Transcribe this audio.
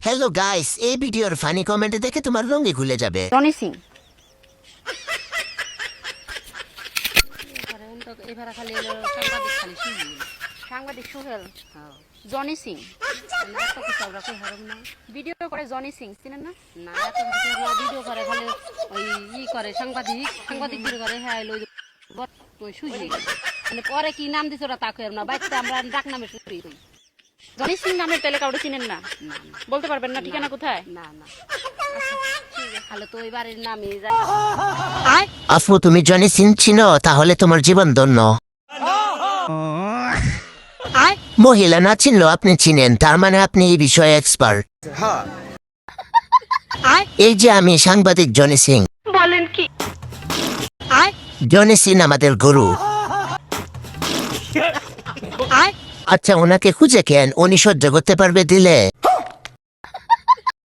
Hello guys, এই ভিডিওর funny comment দেখে তোমার রঙে খুলে যাবে। রনি সিং এবার খালি সাংবাদিক সোহেল জনি সিং ভিডিও করে জনি সিং চিনেন না? না ভিডিও করে খালি ওই করে সাংবাদিকদের করে হ্যাঁ ওই সুজি মানে পরে কি নাম দিছে ওরা তাকে না বাচ্চা আমরা ডাক নামে শুনি জনি সিং নামের পেলে কাউকে চিনেন না? বলতে পারবেন না ঠিকানা কোথায়? না না তাহলে তো ওই বাড়ির নামই আফু, তুমি জনি সিং চিনো? তাহলে তোমার জীবন ধন্য। মহিলা না চিনলেও আপনি চিনেন, তার মানে আপনি এই বিষয়ে এক্সপার্ট। এই যে আমি সাংবাদিক জনি সিং। বলেন কি? জনি সিং আমাদের গুরু। আচ্ছা, ওনাকে খুঁজে কেন? উনি সহ্য করতে পারবে দিলে?